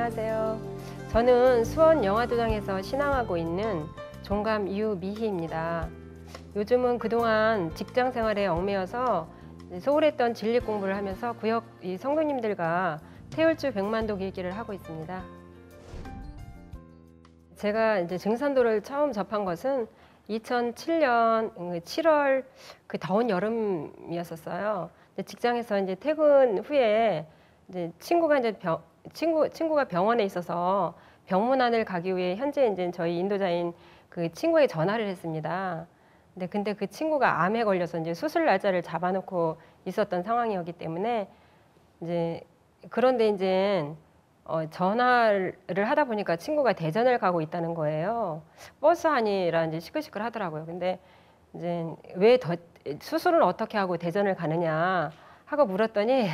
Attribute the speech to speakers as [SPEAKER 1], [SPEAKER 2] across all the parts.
[SPEAKER 1] 안녕하세요. 저는 수원 영화도장에서 신앙하고 있는 종감 유미희입니다. 요즘은 그동안 직장 생활에 얽매여서 소홀했던 진리 공부를 하면서 구역 성도님들과 태울주 백만도 길기를 하고 있습니다. 제가 이제 증산도를 처음 접한 것은 2007년 7월 그 더운 여름이었었어요. 직장에서 이제 퇴근 후에 이제 친구가 병원에 있어서 병문안을 가기 위해 현재 이제 저희 인도자인 그 친구에게 전화를 했습니다. 근데 그 친구가 암에 걸려서 이제 수술 날짜를 잡아놓고 있었던 상황이었기 때문에 그런데 이제 전화를 하다 보니까 친구가 대전을 가고 있다는 거예요. 버스 안이라 이제 시끌시끌 하더라고요. 근데 이제 왜 수술은 어떻게 하고 대전을 가느냐 하고 물었더니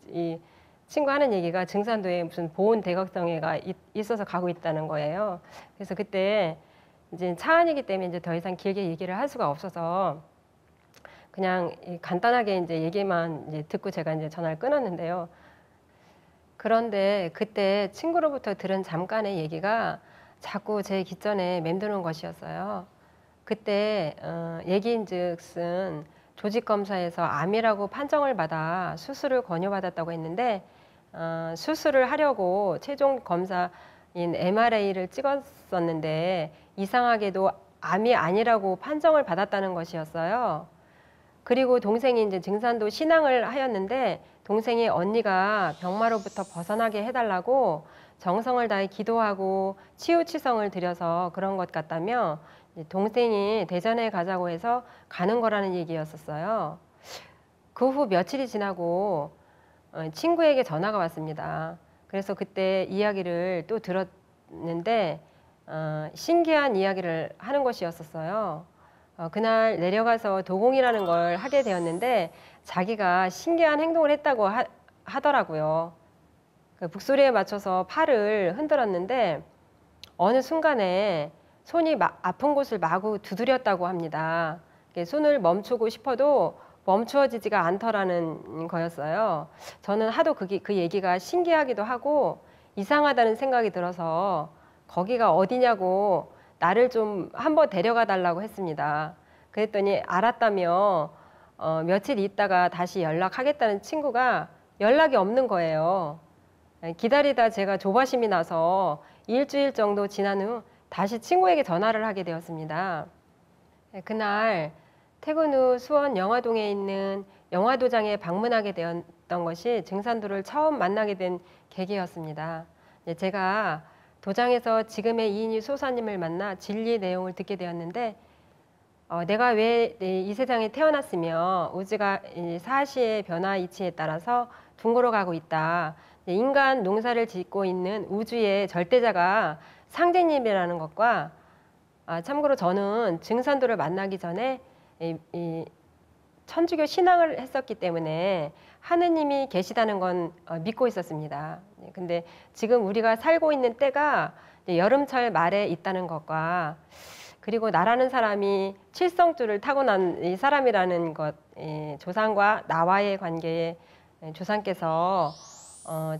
[SPEAKER 1] 이 친구 하는 얘기가 증산도에 무슨 보온 대각성회가 있어서 가고 있다는 거예요. 그래서 그때 이제 차 안이기 때문에 이제 더 이상 길게 얘기를 할 수가 없어서 그냥 간단하게 이제 얘기만 이제 듣고 제가 이제 전화를 끊었는데요. 그런데 그때 친구로부터 들은 잠깐의 얘기가 자꾸 제 귓전에 맴도는 것이었어요. 그때 얘기인즉슨 조직검사에서 암이라고 판정을 받아 수술을 권유받았다고 했는데 수술을 하려고 최종 검사인 MRA를 찍었었는데 이상하게도 암이 아니라고 판정을 받았다는 것이었어요. 그리고 동생이 이제 증산도 신앙을 하였는데 동생이 언니가 병마로부터 벗어나게 해달라고 정성을 다해 기도하고 치유치성을 드려서 그런 것 같다며 동생이 대전에 가자고 해서 가는 거라는 얘기였었어요. 그 후 며칠이 지나고 친구에게 전화가 왔습니다. 그래서 그때 이야기를 또 들었는데 신기한 이야기를 하는 것이었었어요. 그날 내려가서 도공이라는 걸 하게 되었는데 자기가 신기한 행동을 했다고 하더라고요. 그 북소리에 맞춰서 팔을 흔들었는데 어느 순간에 손이 아픈 곳을 마구 두드렸다고 합니다. 손을 멈추고 싶어도 멈추어지지가 않더라는 거였어요. 저는 하도 그 얘기가 신기하기도 하고 이상하다는 생각이 들어서 거기가 어디냐고 나를 좀 한번 데려가 달라고 했습니다. 그랬더니 알았다며 며칠 있다가 다시 연락하겠다는 친구가 연락이 없는 거예요. 기다리다 제가 조바심이 나서 일주일 정도 지난 후 다시 친구에게 전화를 하게 되었습니다. 그날 퇴근 후 수원 영화동에 있는 영화도장에 방문하게 되었던 것이 증산도를 처음 만나게 된 계기였습니다. 제가 도장에서 지금의 이인희 소사님을 만나 진리 내용을 듣게 되었는데 내가 왜 이 세상에 태어났으며 우주가 사시의 변화 이치에 따라서 둥그러 가고 있다. 인간 농사를 짓고 있는 우주의 절대자가 상제님이라는 것과 참고로 저는 증산도를 만나기 전에 천주교 신앙을 했었기 때문에 하느님이 계시다는 건 믿고 있었습니다. 근데 지금 우리가 살고 있는 때가 여름철 말에 있다는 것과 그리고 나라는 사람이 칠성주를 타고난 이 사람이라는 것, 조상과 나와의 관계에 조상께서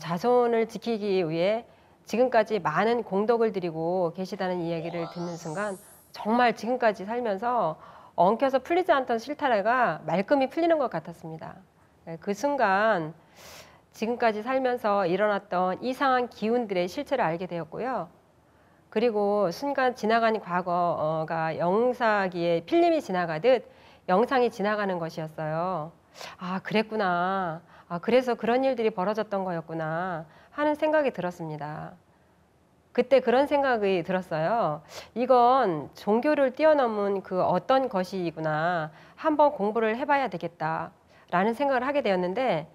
[SPEAKER 1] 자손을 지키기 위해 지금까지 많은 공덕을 드리고 계시다는 이야기를 듣는 순간 정말 지금까지 살면서 엉켜서 풀리지 않던 실타래가 말끔히 풀리는 것 같았습니다. 그 순간 지금까지 살면서 일어났던 이상한 기운들의 실체를 알게 되었고요. 그리고 순간 지나간 과거가 영사기에 필름이 지나가듯 영상이 지나가는 것이었어요. 아, 그랬구나. 그래서 그런 일들이 벌어졌던 거였구나 하는 생각이 들었습니다. 그때 그런 생각이 들었어요. 이건 종교를 뛰어넘은 그 어떤 것이구나. 한번 공부를 해봐야 되겠다 라는 생각을 하게 되었는데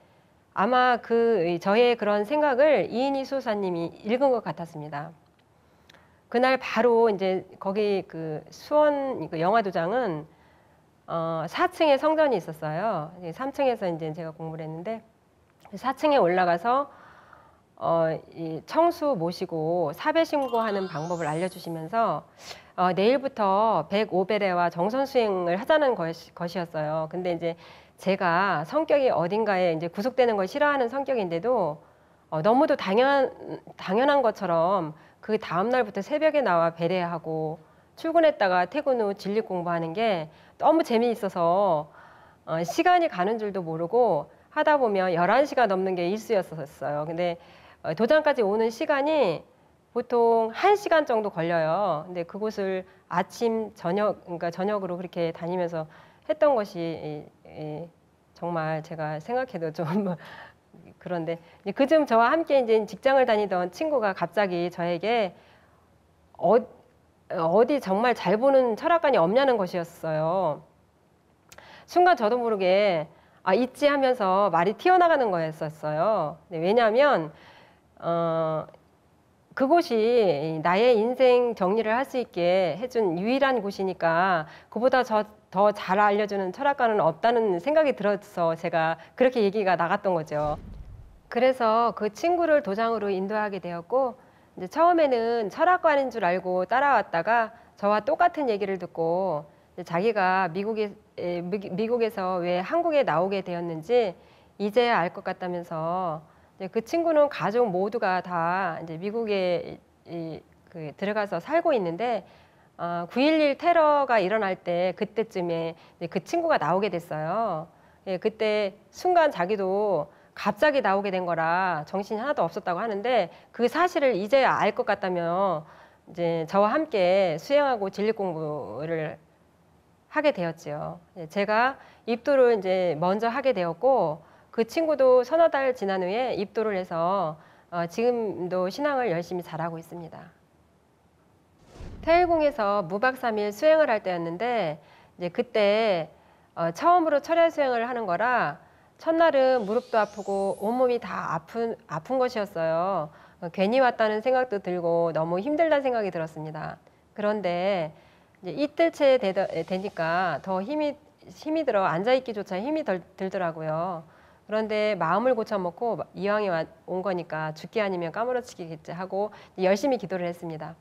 [SPEAKER 1] 아마 저의 그런 생각을 이인희 수사님이 읽은 것 같았습니다. 그날 바로 이제 거기 수원 영화도장은 4층에 성전이 있었어요. 3층에서 이제 제가 공부를 했는데 4층에 올라가서 이 청수 모시고 사배 신고하는 방법을 알려주시면서 내일부터 105배례와 정선 수행을 하자는 것이었어요. 근데 이제 제가 성격이 어딘가에 이제 구속되는 걸 싫어하는 성격인데도 너무도 당연한 것처럼 그 다음 날부터 새벽에 나와 배례하고 출근했다가 퇴근 후 진리 공부하는 게 너무 재미있어서 시간이 가는 줄도 모르고 하다 보면 11시가 넘는 게 일수였었어요. 근데 도장까지 오는 시간이 보통 1시간 정도 걸려요. 근데 그곳을 아침, 그러니까 저녁으로 그렇게 다니면서 했던 것이 정말 제가 생각해도 좀 그런데 그중 저와 함께 이제 직장을 다니던 친구가 갑자기 저에게 어디 정말 잘 보는 철학관이 없냐는 것이었어요. 순간 저도 모르게 있지 하면서 말이 튀어나가는 거였었어요. 왜냐하면 그곳이 나의 인생 정리를 할 수 있게 해준 유일한 곳이니까 그보다 더 잘 알려주는 철학가는 없다는 생각이 들어서 제가 그렇게 얘기가 나갔던 거죠. 그래서 그 친구를 도장으로 인도하게 되었고 이제 처음에는 철학관인 줄 알고 따라왔다가 저와 똑같은 얘기를 듣고 자기가 미국에서 왜 한국에 나오게 되었는지 이제야 알 것 같다면서 그 친구는 가족 모두가 다 이제 미국에 들어가서 살고 있는데 9.11 테러가 일어날 때 그때쯤에 그 친구가 나오게 됐어요. 그때 순간 자기도 갑자기 나오게 된 거라 정신이 하나도 없었다고 하는데 그 사실을 이제야 알 것 같다며 이제 저와 함께 수행하고 진리 공부를 하게 되었지요. 제가 입도를 이제 먼저 하게 되었고 그 친구도 서너 달 지난 후에 입도를 해서 지금도 신앙을 열심히 잘하고 있습니다. 태일궁에서 무박 3일 수행을 할 때였는데 이제 그때 처음으로 철야 수행을 하는 거라 첫날은 무릎도 아프고 온몸이 다 아픈 것이었어요. 괜히 왔다는 생각도 들고 너무 힘들다는 생각이 들었습니다. 그런데 이제 이틀째 되니까 더 힘이 들어 앉아있기조차 힘이 들더라고요. 그런데 마음을 고쳐먹고 이왕에 온 거니까 죽기 아니면 까무러치기겠지 하고 열심히 기도를 했습니다.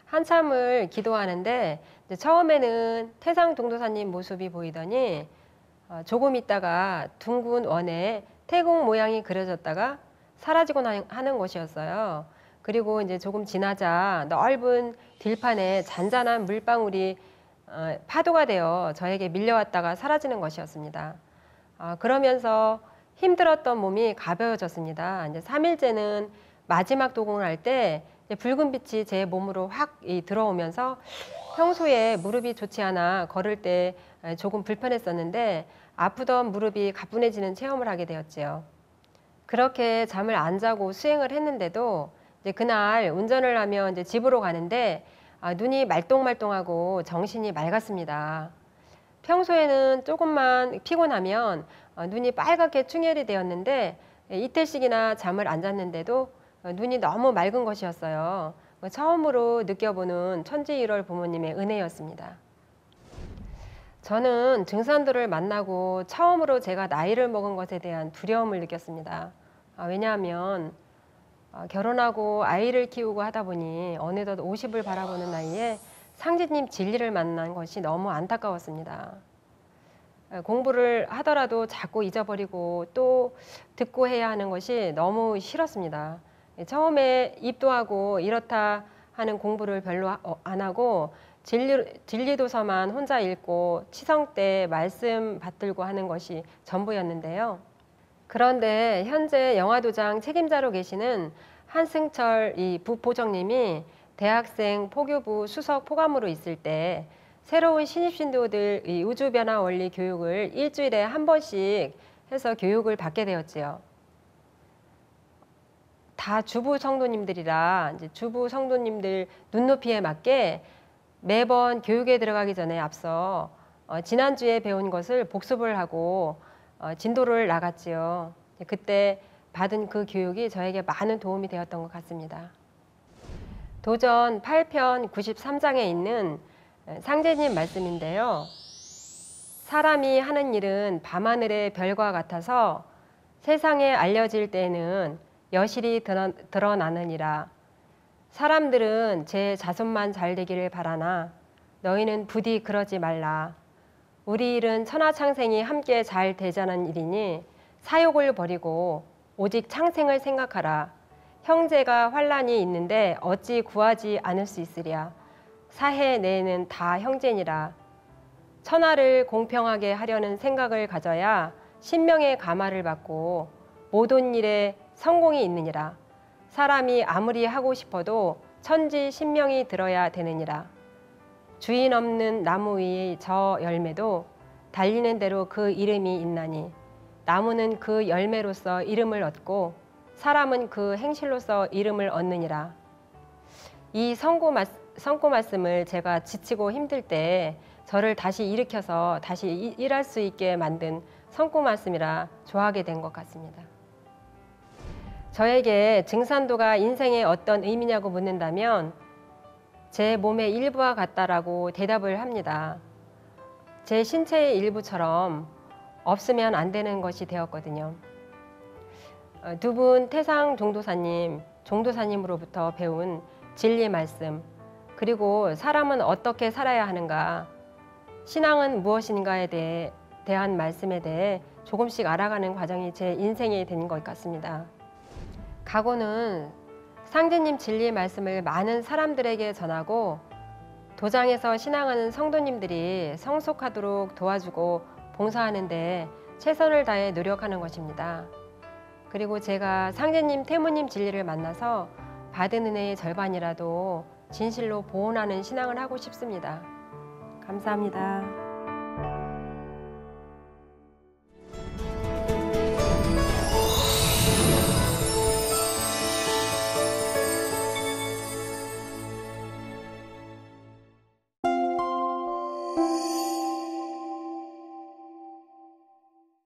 [SPEAKER 1] 한참을 기도하는데 처음에는 태상 동도사님 모습이 보이더니 조금 있다가 둥근 원에 태국 모양이 그려졌다가 사라지곤 하는 것이었어요. 그리고 이제 조금 지나자 넓은 들판에 잔잔한 물방울이 파도가 되어 저에게 밀려왔다가 사라지는 것이었습니다. 그러면서 힘들었던 몸이 가벼워졌습니다. 이제 3일째는 마지막 도공을 할 때 붉은 빛이 제 몸으로 확 들어오면서 평소에 무릎이 좋지 않아 걸을 때 조금 불편했었는데 아프던 무릎이 가뿐해지는 체험을 하게 되었지요. 그렇게 잠을 안 자고 수행을 했는데도 이제 그날 운전을 하며 이제 집으로 가는데 눈이 말똥말똥하고 정신이 맑았습니다. 평소에는 조금만 피곤하면 눈이 빨갛게 충혈이 되었는데 이틀씩이나 잠을 안 잤는데도 눈이 너무 맑은 것이었어요. 처음으로 느껴보는 천지일월 부모님의 은혜였습니다. 저는 증산도를 만나고 처음으로 제가 나이를 먹은 것에 대한 두려움을 느꼈습니다. 왜냐하면 결혼하고 아이를 키우고 하다 보니 어느덧 50을 바라보는 나이에 상제님 진리를 만난 것이 너무 안타까웠습니다. 공부를 하더라도 자꾸 잊어버리고 또 듣고 해야 하는 것이 너무 싫었습니다. 처음에 입도하고 이렇다 하는 공부를 별로 안 하고 진리도서만 혼자 읽고 치성 때 말씀 받들고 하는 것이 전부였는데요. 그런데 현재 영화도장 책임자로 계시는 한승철 부보정님이 대학생 포교부 수석 포감으로 있을 때 새로운 신입신도들 우주변화 원리 교육을 일주일에 한 번씩 해서 교육을 받게 되었지요. 다 주부 성도님들이라 이제 주부 성도님들 눈높이에 맞게 매번 교육에 들어가기 전에 앞서 지난주에 배운 것을 복습을 하고 진도를 나갔지요. 그때 받은 그 교육이 저에게 많은 도움이 되었던 것 같습니다. 도전 8편 93장에 있는 상제님 말씀인데요. 사람이 하는 일은 밤하늘의 별과 같아서 세상에 알려질 때에는 여실히 드러나느니라. 사람들은 제 자손만 잘 되기를 바라나 너희는 부디 그러지 말라. 우리 일은 천하창생이 함께 잘 되자는 일이니 사욕을 버리고 오직 창생을 생각하라. 형제가 환난이 있는데 어찌 구하지 않을 수 있으랴. 사해 내에는 다 형제니라. 천하를 공평하게 하려는 생각을 가져야 신명의 감화를 받고 모든 일에 성공이 있느니라. 사람이 아무리 하고 싶어도 천지 신명이 들어야 되느니라. 주인 없는 나무 위의 저 열매도 달리는 대로 그 이름이 있나니 나무는 그 열매로서 이름을 얻고 사람은 그 행실로서 이름을 얻느니라. 이 선고 말씀을 제가 지치고 힘들 때 저를 다시 일으켜서 다시 일할 수 있게 만든 선고 말씀이라 좋아하게 된 것 같습니다. 저에게 증산도가 인생에 어떤 의미냐고 묻는다면 제 몸의 일부와 같다라고 대답을 합니다. 제 신체의 일부처럼 없으면 안 되는 것이 되었거든요. 두 분 태상 종도사님으로부터 배운 진리 말씀, 그리고 사람은 어떻게 살아야 하는가, 신앙은 무엇인가에 대한 말씀에 대해 조금씩 알아가는 과정이 제 인생이 된 것 같습니다. 각오는 상제님 진리의 말씀을 많은 사람들에게 전하고 도장에서 신앙하는 성도님들이 성숙하도록 도와주고 봉사하는 데 최선을 다해 노력하는 것입니다. 그리고 제가 상제님, 태모님 진리를 만나서 받은 은혜의 절반이라도 진실로 보온하는 신앙을 하고 싶습니다. 감사합니다.